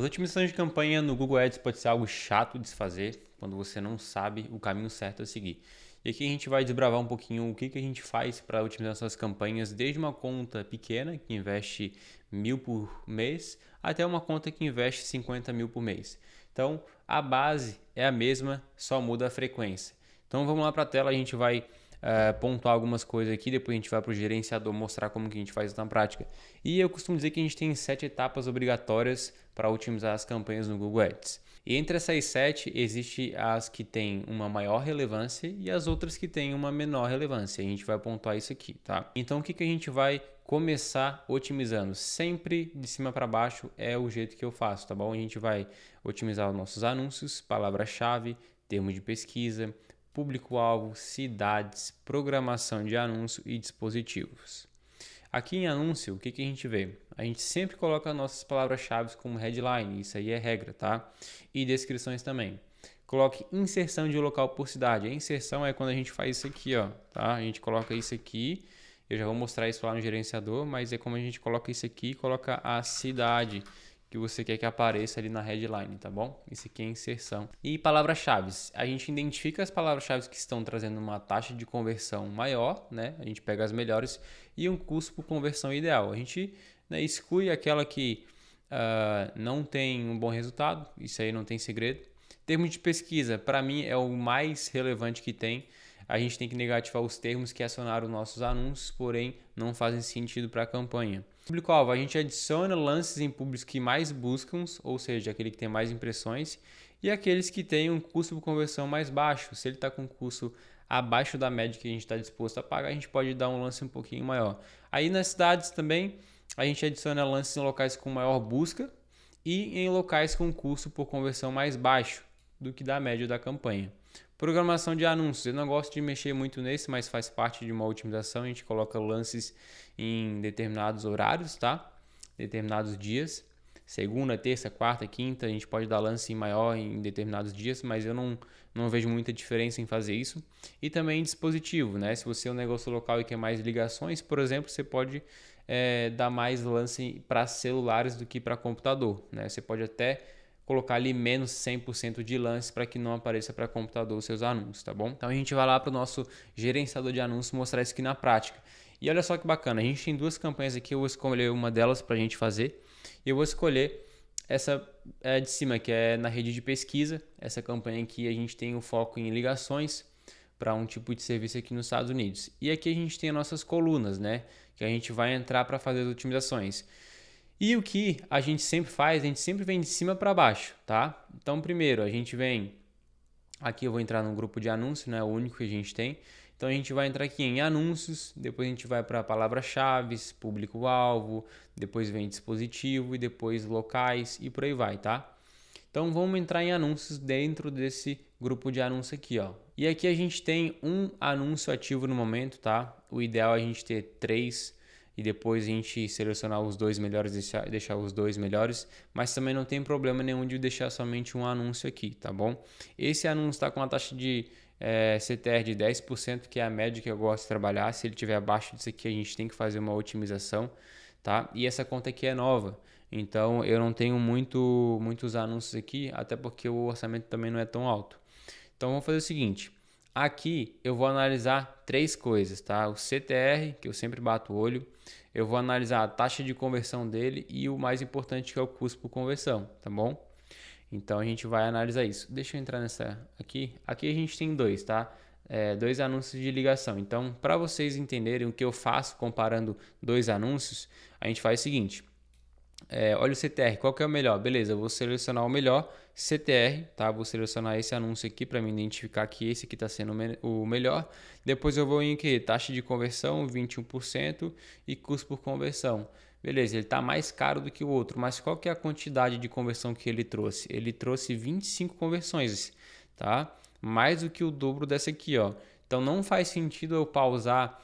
otimizações de campanha no Google Ads pode ser algo chato de se fazer quando você não sabe o caminho certo a seguir. E aqui a gente vai desbravar um pouquinho o que a gente faz para otimizar essas campanhas, desde uma conta pequena que investe 1.000 por mês até uma conta que investe 50 mil por mês. Então a base é a mesma, só muda a frequência. Então vamos lá para a tela, a gente vai pontuar algumas coisas aqui, depois a gente vai para o gerenciador mostrar como que a gente faz isso na prática. E eu costumo dizer que a gente tem 7 etapas obrigatórias para otimizar as campanhas no Google Ads. E entre essas 7, existem as que têm uma maior relevância e as outras que têm uma menor relevância. A gente vai pontuar isso aqui, tá? Então o que a gente vai começar otimizando? Sempre de cima para baixo é o jeito que eu faço, tá bom? A gente vai otimizar os nossos anúncios, palavra-chave, termo de pesquisa, público-alvo, cidades, programação de anúncio e dispositivos. Aqui em anúncio, o que a gente vê? A gente sempre coloca nossas palavras-chave como headline, isso aí é regra, tá? E descrições também. Coloque inserção de local por cidade. A inserção é quando a gente faz isso aqui, ó, tá? A gente coloca isso aqui, eu já vou mostrar isso lá no gerenciador, mas é como a gente coloca isso aqui e coloca a cidade que você quer que apareça ali na headline, tá bom? Isso aqui é inserção. E palavras-chave. A gente identifica as palavras-chave que estão trazendo uma taxa de conversão maior, né? A gente pega as melhores e um custo por conversão ideal. A gente, né, exclui aquela que não tem um bom resultado, isso aí não tem segredo. Termo de pesquisa, para mim, é o mais relevante que tem. A gente tem que negativar os termos que acionaram nossos anúncios, porém não fazem sentido para a campanha. Público-alvo, a gente adiciona lances em públicos que mais buscam, ou seja, aquele que tem mais impressões, e aqueles que têm um custo por conversão mais baixo. Se ele está com um custo abaixo da média que a gente está disposto a pagar, a gente pode dar um lance um pouquinho maior. Aí nas cidades também, a gente adiciona lances em locais com maior busca e em locais com custo por conversão mais baixo do que da média da campanha. Programação de anúncios, eu não gosto de mexer muito nesse, mas faz parte de uma otimização. A gente coloca lances em determinados horários, tá? Determinados dias. Segunda, terça, quarta, quinta, a gente pode dar lance maior em determinados dias, mas eu não vejo muita diferença em fazer isso. E também dispositivo, né? Se você é um negócio local e quer mais ligações, por exemplo, você pode dar mais lance para celulares do que para computador, né? Você pode até colocar ali menos 100% de lance para que não apareça para computador os seus anúncios, tá bom? Então a gente vai lá para o nosso gerenciador de anúncios mostrar isso aqui na prática. E olha só que bacana, a gente tem duas campanhas aqui, eu vou escolher uma delas para a gente fazer. E eu vou escolher essa de cima, que é na rede de pesquisa. Essa campanha aqui a gente tem o foco em ligações para um tipo de serviço aqui nos Estados Unidos. E aqui a gente tem as nossas colunas, né? Que a gente vai entrar para fazer as otimizações. E o que a gente sempre faz, a gente sempre vem de cima para baixo, tá? Então, primeiro, a gente vem... Aqui eu vou entrar no grupo de anúncios, né? O único que a gente tem. Então, a gente vai entrar aqui em anúncios, depois a gente vai para palavras-chave, público-alvo, depois vem dispositivo e depois locais e por aí vai, tá? Então, vamos entrar em anúncios dentro desse grupo de anúncios aqui, ó. E aqui a gente tem um anúncio ativo no momento, tá? O ideal é a gente ter 3 e depois a gente selecionar os 2 melhores, deixar os 2 melhores, mas também não tem problema nenhum de deixar somente um anúncio aqui, tá bom? Esse anúncio está com uma taxa de CTR de 10%, que é a média que eu gosto de trabalhar. Se ele estiver abaixo disso aqui, a gente tem que fazer uma otimização, tá? E essa conta aqui é nova, então eu não tenho muitos anúncios aqui, até porque o orçamento também não é tão alto. Então vamos fazer o seguinte, aqui eu vou analisar 3 coisas, tá? O CTR, que eu sempre bato o olho, eu vou analisar a taxa de conversão dele e o mais importante, que é o custo por conversão, tá bom? Então a gente vai analisar isso. Deixa eu entrar nessa aqui. Aqui a gente tem 2, tá? 2 anúncios de ligação. Então, para vocês entenderem o que eu faço comparando 2 anúncios, a gente faz o seguinte. Olha o CTR, qual que é o melhor? Beleza, eu vou selecionar o melhor CTR, tá? Vou selecionar esse anúncio aqui para me identificar que esse aqui está sendo o melhor. Depois eu vou em que? Taxa de conversão, 21% e custo por conversão. Beleza, ele está mais caro do que o outro, mas qual que é a quantidade de conversão que ele trouxe? Ele trouxe 25 conversões, tá? Mais do que o dobro dessa aqui, ó. Então não faz sentido eu pausar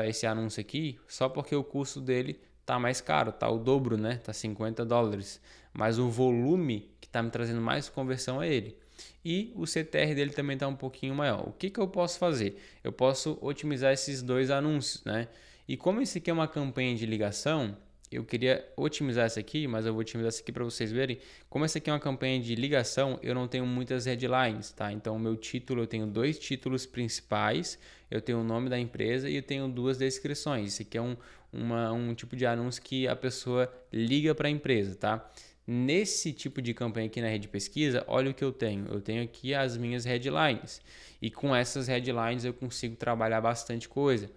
esse anúncio aqui só porque o custo dele tá mais caro, tá o dobro, né? Tá $50, mas o volume que tá me trazendo mais conversão é ele. E o CTR dele também tá um pouquinho maior. O que eu posso fazer? Eu posso otimizar esses 2 anúncios, né? E como esse aqui é uma campanha de ligação, eu queria otimizar essa aqui, mas eu vou otimizar essa aqui para vocês verem. Como essa aqui é uma campanha de ligação, eu não tenho muitas headlines, tá? Então, o meu título, eu tenho 2 títulos principais, eu tenho o nome da empresa e eu tenho 2 descrições. Isso aqui é um tipo de anúncio que a pessoa liga para a empresa, tá? Nesse tipo de campanha aqui na rede pesquisa, olha o que eu tenho. Eu tenho aqui as minhas headlines. E com essas headlines eu consigo trabalhar bastante coisa.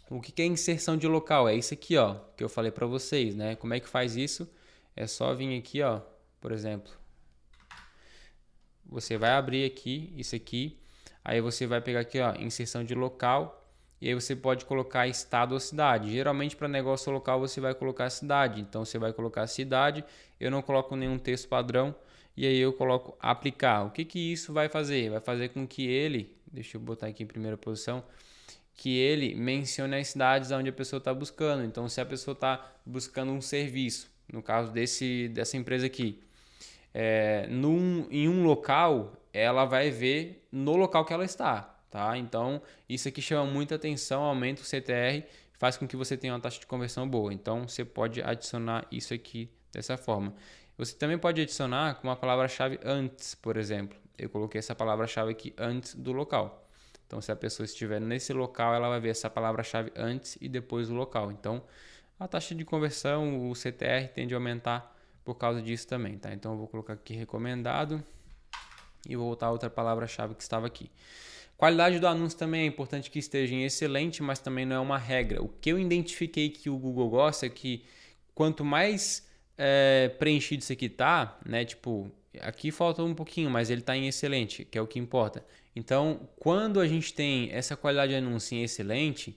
O que é inserção de local? É isso aqui, ó, que eu falei para vocês, né? Como é que faz isso? É só vir aqui, ó, por exemplo. Você vai abrir aqui, isso aqui. Aí você vai pegar aqui, ó, inserção de local. E aí você pode colocar estado ou cidade. Geralmente para negócio local você vai colocar cidade. Então você vai colocar cidade. Eu não coloco nenhum texto padrão. E aí eu coloco aplicar. O que que isso vai fazer? Vai fazer com que ele, deixa eu botar aqui em primeira posição, que ele mencione as cidades onde a pessoa está buscando. Então, se a pessoa está buscando um serviço, no caso dessa empresa aqui, em um local, ela vai ver no local que ela está, tá? Então, isso aqui chama muita atenção, aumenta o CTR, faz com que você tenha uma taxa de conversão boa. Então, você pode adicionar isso aqui dessa forma. Você também pode adicionar com uma palavra-chave antes, por exemplo. Eu coloquei essa palavra-chave aqui antes do local. Então, se a pessoa estiver nesse local, ela vai ver essa palavra-chave antes e depois do local. Então, a taxa de conversão, o CTR, tende a aumentar por causa disso também, tá? Então, eu vou colocar aqui recomendado e vou voltar a outra palavra-chave que estava aqui. Qualidade do anúncio também é importante que esteja em excelente, mas também não é uma regra. O que eu identifiquei que o Google gosta é que quanto mais preenchido isso aqui tá, né? Tipo, aqui falta um pouquinho, mas ele está em excelente, que é o que importa. Então, quando a gente tem essa qualidade de anúncio em excelente,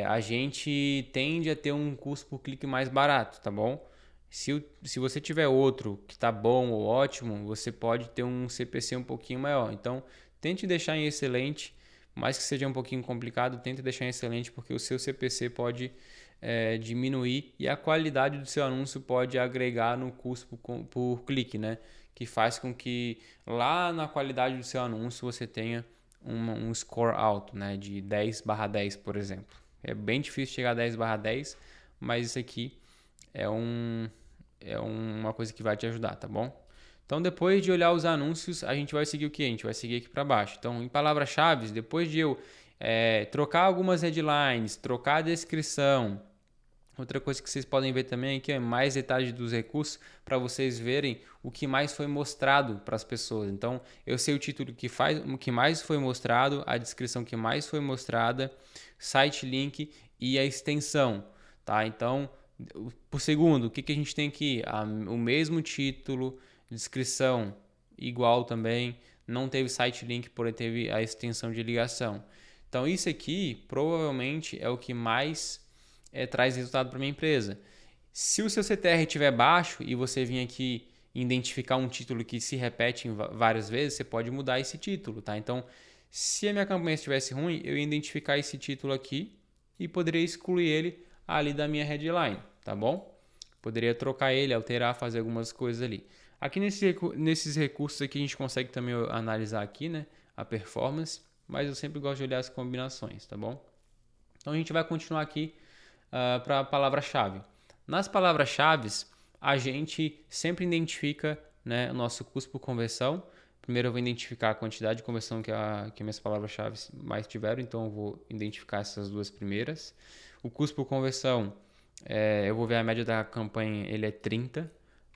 a gente tende a ter um custo por clique mais barato, tá bom? Se você tiver outro que está bom ou ótimo, você pode ter um CPC um pouquinho maior. Então, tente deixar em excelente, mais que seja um pouquinho complicado, tente deixar em excelente, porque o seu CPC pode diminuir e a qualidade do seu anúncio pode agregar no custo por clique, né? Que faz com que lá na qualidade do seu anúncio você tenha um score alto, né? De 10/10, por exemplo. É bem difícil chegar a 10/10, mas isso aqui é uma coisa que vai te ajudar, tá bom? Então, depois de olhar os anúncios, a gente vai seguir o que? A gente vai seguir aqui para baixo. Então, em palavras-chave, depois de eu trocar algumas headlines, trocar a descrição. Outra coisa que vocês podem ver também aqui é mais detalhes dos recursos para vocês verem o que mais foi mostrado para as pessoas. Então, eu sei o título que mais foi mostrado, a descrição que mais foi mostrada, site link e a extensão, tá? Então, por segundo, o que a gente tem aqui? O mesmo título, descrição igual também, não teve site link, porém teve a extensão de ligação. Então, isso aqui provavelmente é o que mais traz resultado para minha empresa. Se o seu CTR estiver baixo e você vir aqui identificar um título que se repete várias vezes, você pode mudar esse título, tá? Então, se a minha campanha estivesse ruim, eu ia identificar esse título aqui e poderia excluir ele ali da minha headline, tá bom? Poderia trocar ele, alterar, fazer algumas coisas ali. Aqui nesses recursos aqui a gente consegue também analisar aqui, né, a performance, mas eu sempre gosto de olhar as combinações, tá bom? Então a gente vai continuar aqui para a palavra-chave. Nas palavras-chave, a gente sempre identifica, né, o nosso custo por conversão. Primeiro eu vou identificar a quantidade de conversão que minhas palavras-chave mais tiveram, então eu vou identificar essas duas primeiras. O custo por conversão, eu vou ver a média da campanha, ele é 30,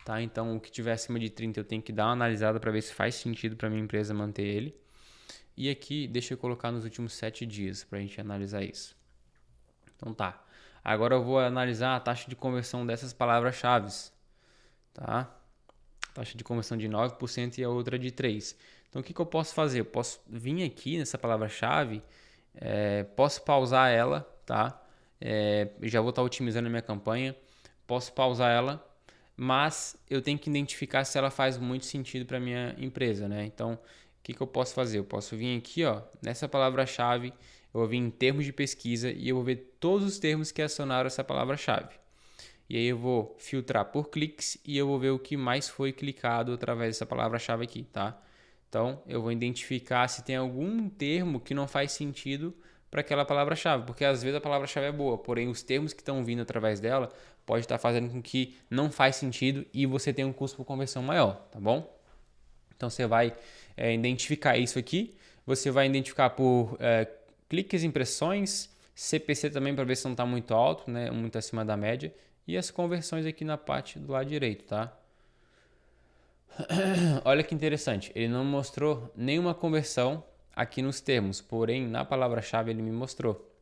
tá? Então o que tiver acima de 30 eu tenho que dar uma analisada para ver se faz sentido para minha empresa manter ele. E aqui, deixa eu colocar nos últimos 7 dias para a gente analisar isso. Então tá. Agora eu vou analisar a taxa de conversão dessas palavras-chave, tá? Taxa de conversão de 9% e a outra de 3%. Então o que eu posso fazer? Eu posso vir aqui nessa palavra-chave, posso pausar ela, tá? Já vou estar otimizando a minha campanha, posso pausar ela, mas eu tenho que identificar se ela faz muito sentido para minha empresa, né? Então o que eu posso fazer? Eu posso vir aqui, ó, nessa palavra-chave, eu vou vir em termos de pesquisa e eu vou ver todos os termos que acionaram essa palavra-chave. E aí eu vou filtrar por cliques e eu vou ver o que mais foi clicado através dessa palavra-chave aqui, tá? Então eu vou identificar se tem algum termo que não faz sentido para aquela palavra-chave, porque às vezes a palavra-chave é boa, porém os termos que estão vindo através dela pode estar fazendo com que não faz sentido e você tenha um custo por conversão maior, tá bom? Então você vai identificar isso aqui, você vai identificar por cliques, impressões, CPC também para ver se não está muito alto, né, muito acima da média, e as conversões aqui na parte do lado direito, tá? Olha que interessante, ele não mostrou nenhuma conversão aqui nos termos, porém na palavra-chave ele me mostrou,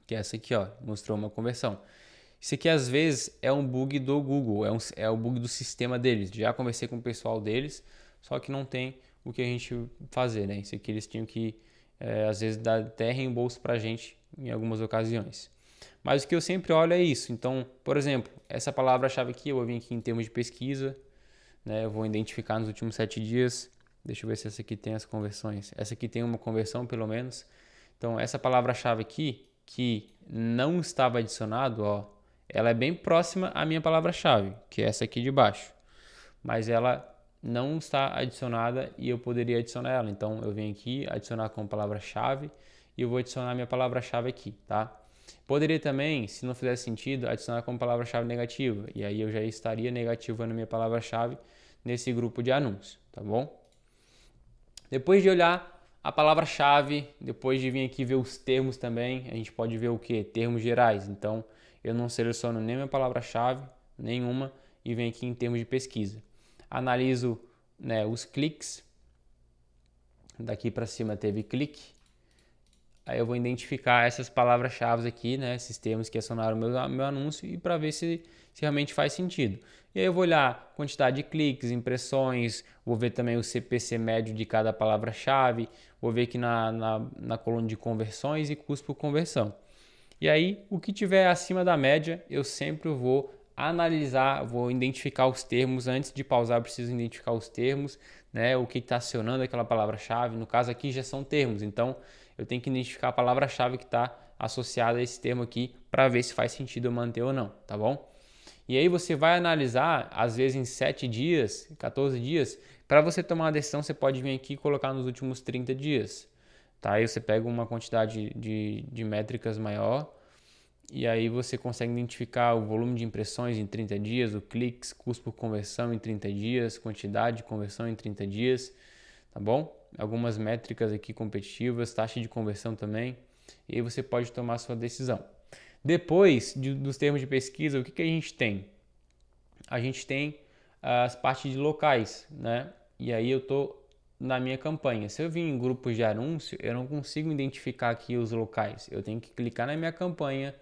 que é essa aqui, ó, mostrou uma conversão. Isso aqui às vezes é um bug do Google, é o bug do sistema deles. Já conversei com o pessoal deles, só que não tem o que a gente fazer, né? Isso aqui eles tinham que, às vezes, dar até reembolso pra gente em algumas ocasiões. Mas o que eu sempre olho é isso. Então, por exemplo, essa palavra-chave aqui, eu vou vir aqui em termos de pesquisa, né? Eu vou identificar nos últimos 7 dias. Deixa eu ver se essa aqui tem as conversões. Essa aqui tem uma conversão, pelo menos. Então, essa palavra-chave aqui, que não estava adicionado, ó, ela é bem próxima à minha palavra-chave, que é essa aqui de baixo. Mas ela não está adicionada e eu poderia adicionar ela. Então, eu venho aqui, adicionar como palavra-chave e eu vou adicionar minha palavra-chave aqui, tá? Poderia também, se não fizesse sentido, adicionar como palavra-chave negativa. E aí eu já estaria negativando minha palavra-chave nesse grupo de anúncio, tá bom? Depois de olhar a palavra-chave, depois de vir aqui ver os termos também, a gente pode ver o que? Termos gerais. Então, eu não seleciono nem minha palavra-chave, nenhuma, e venho aqui em termos de pesquisa. Analiso, né, os cliques. Daqui para cima teve clique. Aí eu vou identificar essas palavras-chave aqui, né, esses termos que acionaram meu anúncio e para ver se realmente faz sentido. E aí eu vou olhar a quantidade de cliques, impressões, vou ver também o CPC médio de cada palavra-chave, vou ver aqui na coluna de conversões e custo por conversão. E aí, o que tiver acima da média, eu sempre vou analisar, vou identificar os termos. Antes de pausar, eu preciso identificar os termos, né? O que está acionando aquela palavra-chave. No caso aqui já são termos, então eu tenho que identificar a palavra-chave que está associada a esse termo aqui para ver se faz sentido eu manter ou não, tá bom? E aí você vai analisar, às vezes em 7 dias, 14 dias, para você tomar uma decisão, você pode vir aqui e colocar nos últimos 30 dias. Tá? Aí você pega uma quantidade de métricas maior e aí você consegue identificar o volume de impressões em 30 dias, o cliques, custo por conversão em 30 dias, quantidade de conversão em 30 dias, tá bom? Algumas métricas aqui competitivas, taxa de conversão também, e aí você pode tomar a sua decisão. Depois dos termos de pesquisa, o que a gente tem? A gente tem as partes de locais, né? E aí eu estou na minha campanha. Se eu vim em grupos de anúncio, eu não consigo identificar aqui os locais. Eu tenho que clicar na minha campanha,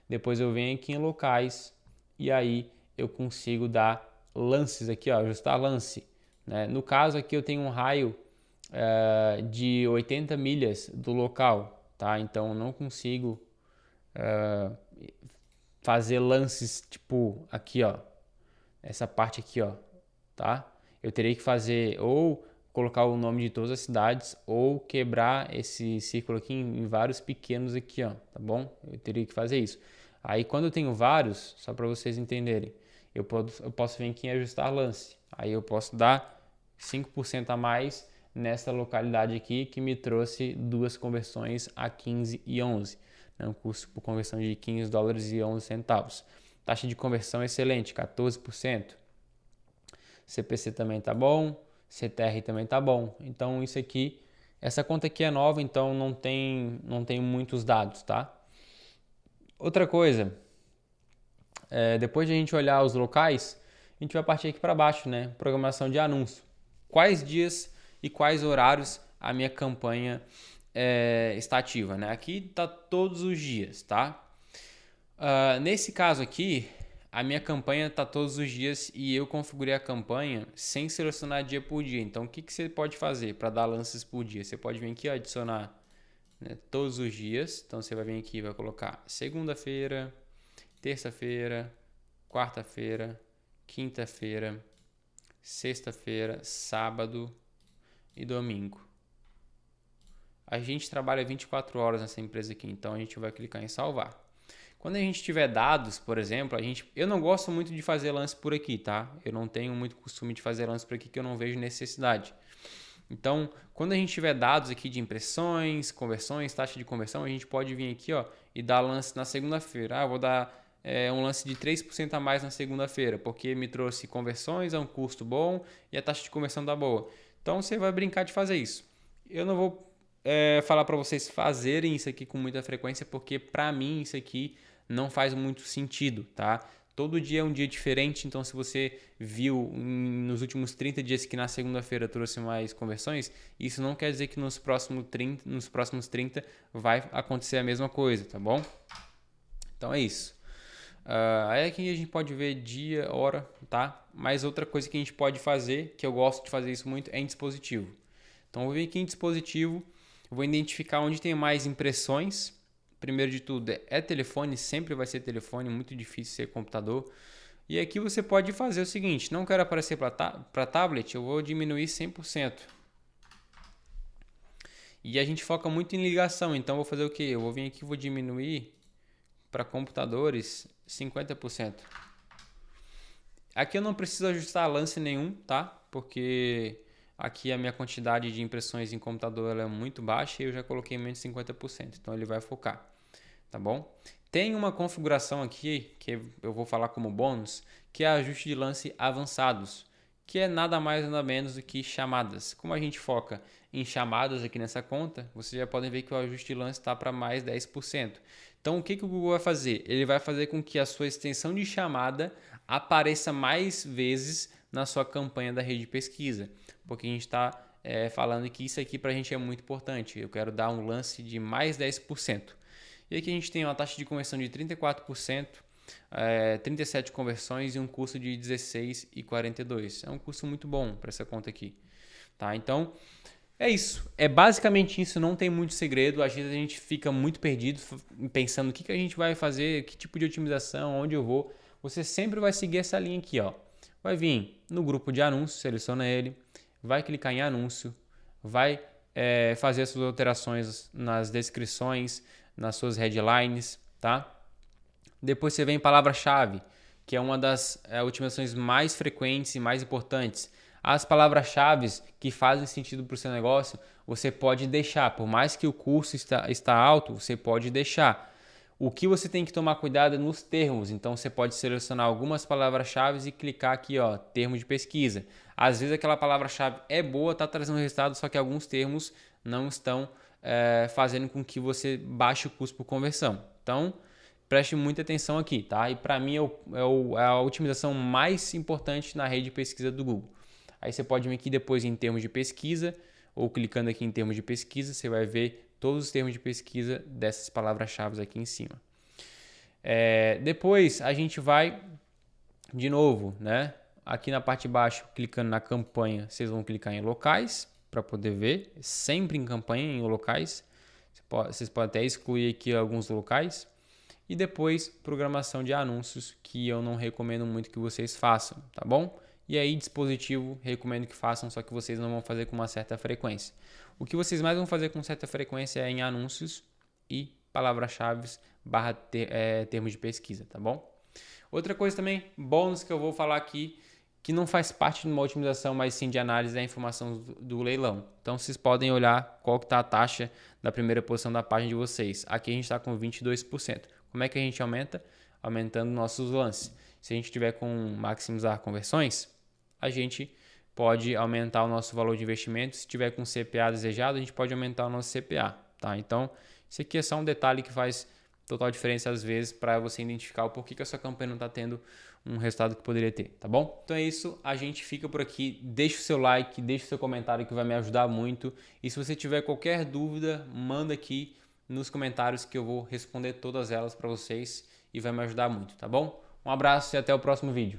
depois eu venho aqui em locais e aí eu consigo dar lances aqui, ó, ajustar lance, né? No caso aqui eu tenho um raio de 80 milhas do local, tá? Então eu não consigo fazer lances tipo aqui, ó, essa parte aqui, ó, tá? Eu teria que fazer ou colocar o nome de todas as cidades ou quebrar esse círculo aqui em vários pequenos aqui, ó, tá bom? Eu teria que fazer isso. Aí quando eu tenho vários, só para vocês entenderem, eu posso vir aqui em ajustar lance. Aí eu posso dar 5% a mais nessa localidade aqui que me trouxe duas conversões a 15 e 11. Um custo por conversão de 15 dólares e 11 centavos. Taxa de conversão excelente, 14%. CPC também tá bom, CTR também tá bom. Então isso aqui, essa conta aqui é nova, então não tem muitos dados, tá? Outra coisa, depois de a gente olhar os locais, a gente vai partir aqui para baixo, né? Programação de anúncio. Quais dias e quais horários a minha campanha está ativa, né? Aqui tá todos os dias, tá? Nesse caso aqui, a minha campanha está todos os dias e eu configurei a campanha sem selecionar dia por dia. Então, o que você pode fazer para dar lances por dia? Você pode vir aqui, ó, adicionar, né, todos os dias. Então, você vai vir aqui e vai colocar segunda-feira, terça-feira, quarta-feira, quinta-feira, sexta-feira, sábado e domingo. A gente trabalha 24 horas nessa empresa aqui, então a gente vai clicar em salvar. Quando a gente tiver dados, por exemplo, eu não gosto muito de fazer lance por aqui, tá? Eu não tenho muito costume de fazer lance por aqui que eu não vejo necessidade. Então, quando a gente tiver dados aqui de impressões, conversões, taxa de conversão, a gente pode vir aqui, ó, e dar lance na segunda-feira. Eu vou dar um lance de 3% a mais na segunda-feira, porque me trouxe conversões, é um custo bom e a taxa de conversão tá boa. Então, você vai brincar de fazer isso. Eu não vou falar para vocês fazerem isso aqui com muita frequência, porque para mim isso aqui não faz muito sentido, tá? Todo dia é um dia diferente, então se você viu nos últimos 30 dias que na segunda-feira trouxe mais conversões, isso não quer dizer que nos próximos 30 vai acontecer a mesma coisa, tá bom? Então é isso. Aí aqui a gente pode ver dia, hora, tá? Mas outra coisa que a gente pode fazer, que eu gosto de fazer isso muito, é em dispositivo. Então eu vou vir aqui em dispositivo, eu vou identificar onde tem mais impressões. Primeiro de tudo é telefone, sempre vai ser telefone, muito difícil ser computador. E aqui você pode fazer o seguinte, não quero aparecer para tablet, eu vou diminuir 100%. E a gente foca muito em ligação, então eu vou fazer o quê? Eu vou vir aqui e vou diminuir para computadores 50%. Aqui eu não preciso ajustar lance nenhum, tá? Porque aqui a minha quantidade de impressões em computador ela é muito baixa e eu já coloquei menos de 50%, então ele vai focar, tá bom? Tem uma configuração aqui que eu vou falar como bônus, que é ajuste de lance avançados, que é nada mais nada menos do que chamadas. Como a gente foca em chamadas aqui nessa conta, vocês já podem ver que o ajuste de lance está para mais 10%. Então o que o Google vai fazer? Ele vai fazer com que a sua extensão de chamada apareça mais vezes na sua campanha da rede de pesquisa, porque a gente está falando que isso aqui para a gente é muito importante. Eu quero dar um lance de mais 10%. E aqui a gente tem uma taxa de conversão de 34%, 37 conversões e um custo de 16,42. É um custo muito bom para essa conta aqui. Tá? Então, é isso. É basicamente isso, não tem muito segredo. Às vezes a gente fica muito perdido pensando o que a gente vai fazer, que tipo de otimização, onde eu vou. Você sempre vai seguir essa linha aqui, ó. Vai vir no grupo de anúncios, seleciona ele, vai clicar em anúncio, vai fazer as suas alterações nas descrições, nas suas headlines, tá? Depois você vem em palavra-chave, que é uma das otimizações mais frequentes e mais importantes. As palavras-chave que fazem sentido para o seu negócio, você pode deixar. Por mais que o custo está alto, você pode deixar. O que você tem que tomar cuidado é nos termos. Então você pode selecionar algumas palavras-chave e clicar aqui, ó, termo de pesquisa. Às vezes aquela palavra-chave é boa, está trazendo resultado, só que alguns termos não estão fazendo com que você baixe o custo por conversão. Então, preste muita atenção aqui, tá? E para mim é a otimização mais importante na rede de pesquisa do Google. Aí você pode vir aqui depois em termos de pesquisa, ou clicando aqui em termos de pesquisa, você vai ver todos os termos de pesquisa dessas palavras-chave aqui em cima. Depois a gente vai, de novo, né? Aqui na parte de baixo, clicando na campanha, vocês vão clicar em locais, para poder ver, sempre em campanha, em locais. Vocês podem até excluir aqui alguns locais. E depois, programação de anúncios, que eu não recomendo muito que vocês façam, tá bom? E aí, dispositivo, recomendo que façam, só que vocês não vão fazer com uma certa frequência. O que vocês mais vão fazer com certa frequência é em anúncios e palavras-chave / termos de pesquisa, tá bom? Outra coisa também, bônus que eu vou falar aqui, que não faz parte de uma otimização, mas sim de análise da informação do leilão. Então, vocês podem olhar qual que está a taxa da primeira posição da página de vocês. Aqui a gente está com 22%. Como é que a gente aumenta? Aumentando nossos lances. Se a gente tiver com maximizar conversões, a gente pode aumentar o nosso valor de investimento. Se tiver com CPA desejado, a gente pode aumentar o nosso CPA. Tá? Então, isso aqui é só um detalhe que faz total diferença às vezes para você identificar o porquê que a sua campanha não está tendo um resultado que poderia ter, tá bom? Então é isso, a gente fica por aqui. Deixa o seu like, deixa o seu comentário que vai me ajudar muito. E se você tiver qualquer dúvida, manda aqui nos comentários que eu vou responder todas elas para vocês e vai me ajudar muito, tá bom? Um abraço e até o próximo vídeo.